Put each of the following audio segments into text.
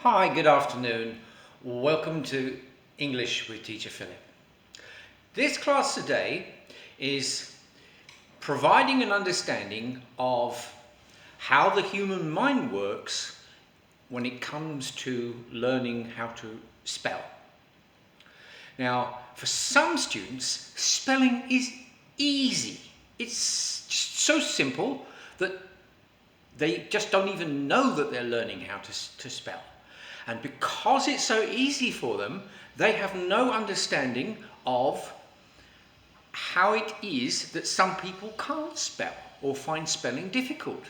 Hi, good afternoon. Welcome to English with Teacher Philip. This class today is providing an understanding of how the human mind works when it comes to learning how to spell. Now, for some students, spelling is easy. It's just so simple that they just don't even know that they're learning how to spell. And because it's so easy for them, they have no understanding of how it is that some people can't spell or find spelling difficult.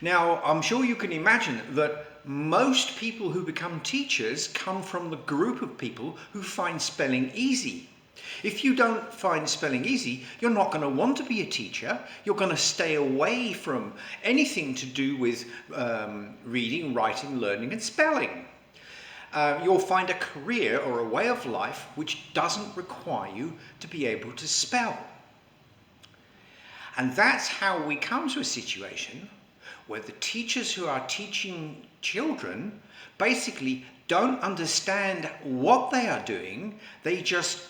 Now, I'm sure you can imagine that most people who become teachers come from the group of people who find spelling easy. If you don't find spelling easy, you're not going to want to be a teacher. You're going to stay away from anything to do with reading, writing, learning and spelling. You'll find a career or a way of life which doesn't require you to be able to spell. And that's how we come to a situation where the teachers who are teaching children basically don't understand what they are doing. They just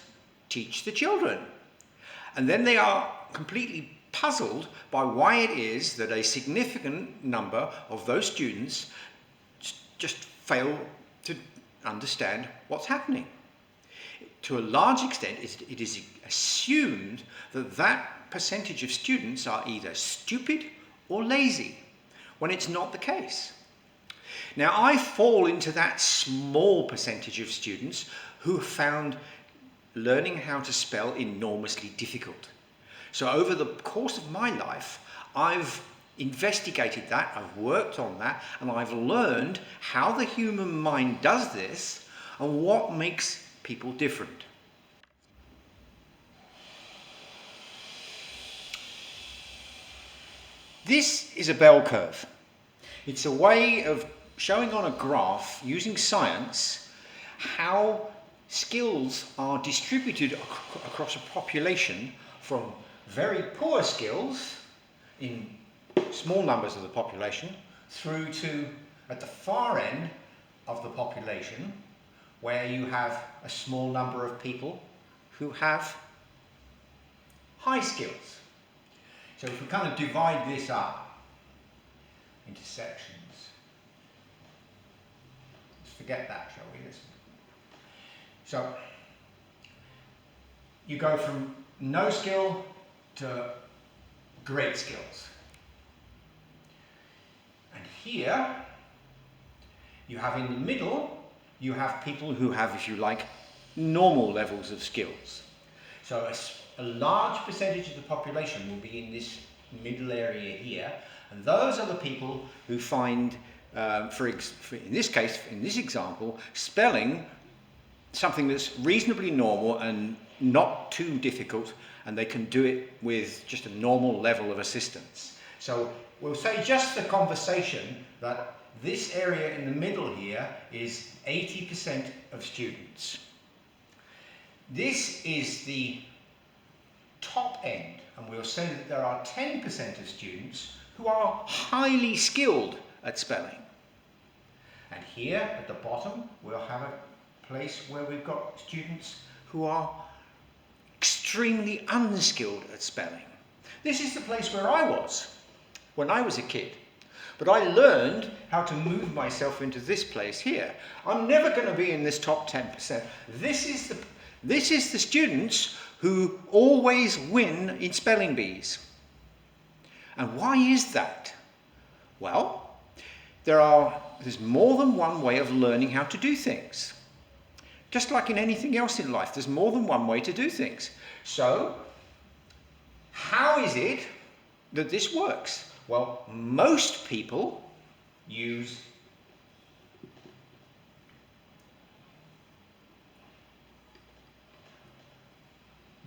teach the children. And then they are completely puzzled by why it is that a significant number of those students just fail to understand what's happening. To a large extent, it is assumed that that percentage of students are either stupid or lazy, when it's not the case. Now, I fall into that small percentage of students who found learning how to spell enormously difficult. So over the course of my life, I've investigated that, I've worked on that, and I've learned how the human mind does this and what makes people different. This is a bell curve. It's a way of showing on a graph using science how skills are distributed across a population from very poor skills in small numbers of the population through to at the far end of the population where you have a small number of people who have high skills. So if we kind of divide this up into sections, let's forget that, shall we? So you go from no skill to great skills. And here you have in the middle, you have people who have, if you like, normal levels of skills. So a large percentage of the population will be in this middle area here, and those are the people who find, in this case, in this example, spelling something that's reasonably normal and not too difficult, and they can do it with just a normal level of assistance. So we'll say just the conversation that this area in the middle here is 80% of students. This is the top end, and we'll say that there are 10% of students who are highly skilled at spelling. And here at the bottom we'll have a place where we've got students who are extremely unskilled at spelling. This is the place where I was when I was a kid. But I learned how to move myself into this place here. I'm never going to be in this top 10%. This is the students who always win in spelling bees. And why is that? Well, there's more than one way of learning how to do things. Just like in anything else in life, there's more than one way to do things. So, how is it that this works? Well, most people use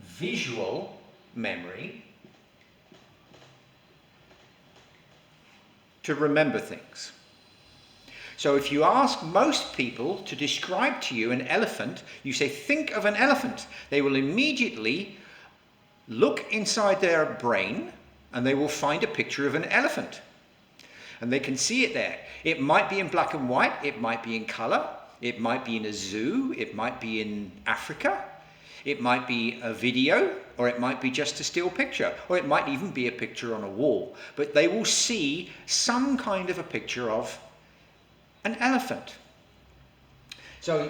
visual memory to remember things. So if you ask most people to describe to you an elephant, you say, think of an elephant. They will immediately look inside their brain and they will find a picture of an elephant. and they can see it there. It might be in black and white, it might be in color, it might be in a zoo, it might be in Africa, it might be a video, or it might be just a still picture, or it might even be a picture on a wall. But they will see some kind of a picture of an elephant. So,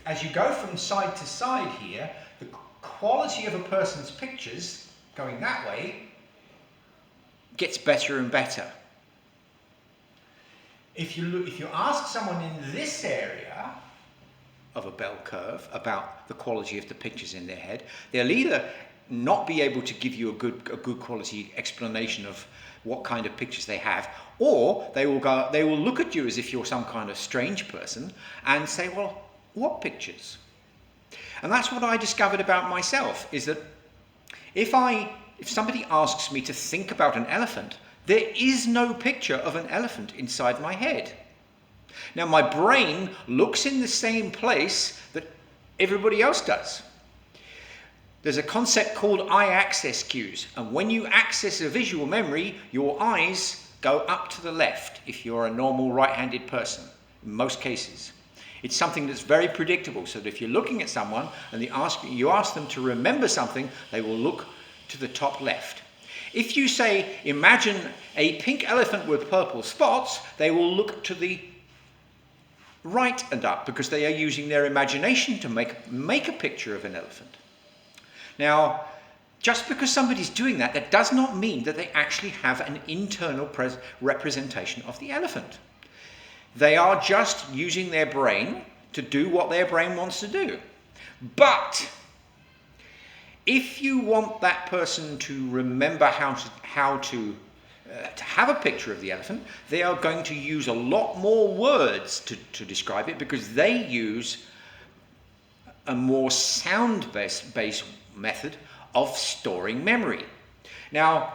as you go from side to side here, the quality of a person's pictures going that way gets better and better. If you ask someone in this area of a bell curve about the quality of the pictures in their head, they'll either not be able to give you a good quality explanation of what kind of pictures they have, or they will look at you as if you're some kind of strange person and say, well, what pictures? And that's what I discovered about myself, is that if somebody asks me to think about an elephant, there is no picture of an elephant inside my head. Now, my brain looks in the same place that everybody else does. There's a concept called eye access cues, and when you access a visual memory, your eyes go up to the left if you're a normal right-handed person, in most cases. It's something that's very predictable, so that if you're looking at someone and you ask them to remember something, they will look to the top left. If you say, imagine a pink elephant with purple spots, they will look to the right and up, because they are using their imagination to make a picture of an elephant. Now, just because somebody's doing that, that does not mean that they actually have an internal representation of the elephant. They are just using their brain to do what their brain wants to do. But if you want that person to remember how to have a picture of the elephant, they are going to use a lot more words to describe it, because they use a more sound-based method of storing memory. Now,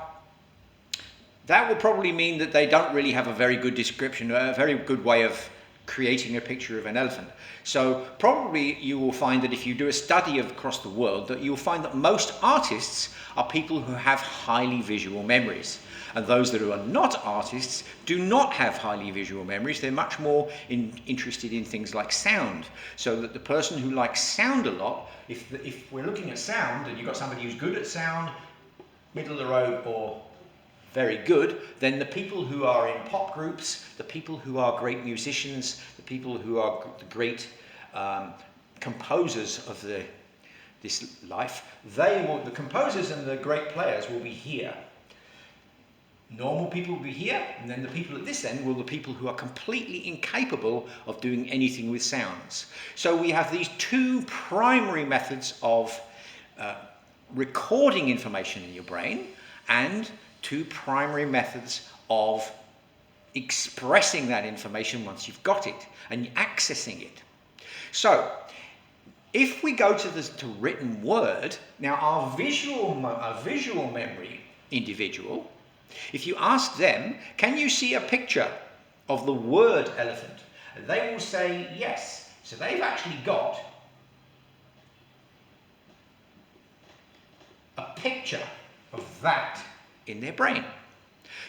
that will probably mean that they don't really have a very good description, a very good way of creating a picture of an elephant. So probably you will find that if you do a study across the world, that you'll find that most artists are people who have highly visual memories. And those that are not artists do not have highly visual memories. They're much more interested in things like sound. So that the person who likes sound a lot, if we're looking at sound and you've got somebody who's good at sound, middle of the road, or very good, then the people who are in pop groups, the people who are great musicians, the people who are the great composers of this life, the composers and the great players will be here. Normal people will be here, and then the people at this end will be the people who are completely incapable of doing anything with sounds. So we have these two primary methods of recording information in your brain, and two primary methods of expressing that information once you've got it and accessing it. So if we go to written word, now our visual memory individual, if you ask them, can you see a picture of the word elephant? They will say yes. So they've actually got a picture of that in their brain.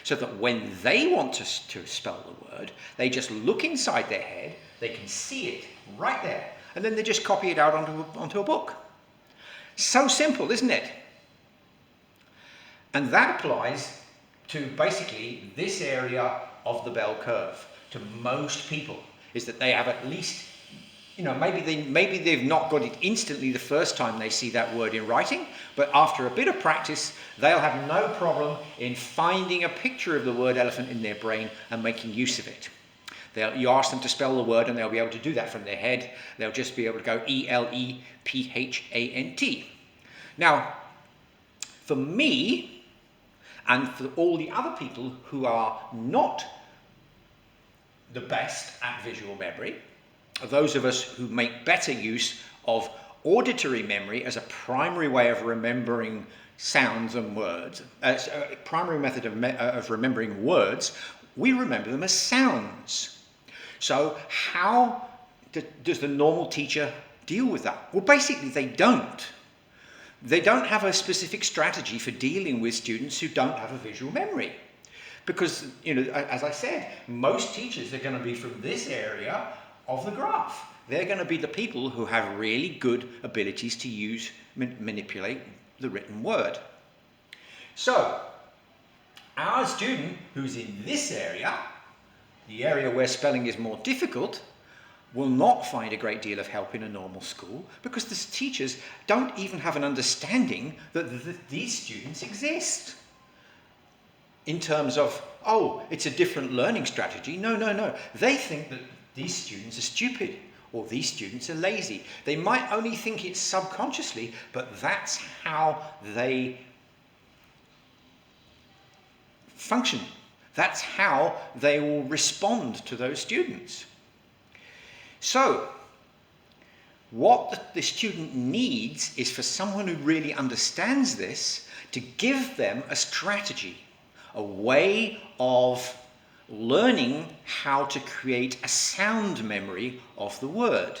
So that when they want to spell the word, they just look inside their head, they can see it right there, and then they just copy it out onto a book. So simple, isn't it? And that applies to basically this area of the bell curve to most people, is that they have at least, maybe they've not got it instantly the first time they see that word in writing, but after a bit of practice, they'll have no problem in finding a picture of the word elephant in their brain and making use of it. You ask them to spell the word and they'll be able to do that from their head. They'll just be able to go E-L-E-P-H-A-N-T. Now, for me, and for all the other people who are not the best at visual memory, those of us who make better use of auditory memory as a primary way of remembering sounds and words, as a primary method of remembering words, we remember them as sounds. So how does the normal teacher deal with that? Well, basically they don't. They don't have a specific strategy for dealing with students who don't have a visual memory. Because, as I said, most teachers are going to be from this area of the graph. They're going to be the people who have really good abilities to manipulate the written word. So, our student who's in this area, the area where spelling is more difficult, will not find a great deal of help in a normal school because the teachers don't even have an understanding that these students exist. In terms of, oh, it's a different learning strategy. No. They think that these students are stupid or these students are lazy. They might only think it subconsciously, but that's how they function. That's how they will respond to those students. So, what the student needs is for someone who really understands this to give them a strategy, a way of learning how to create a sound memory of the word.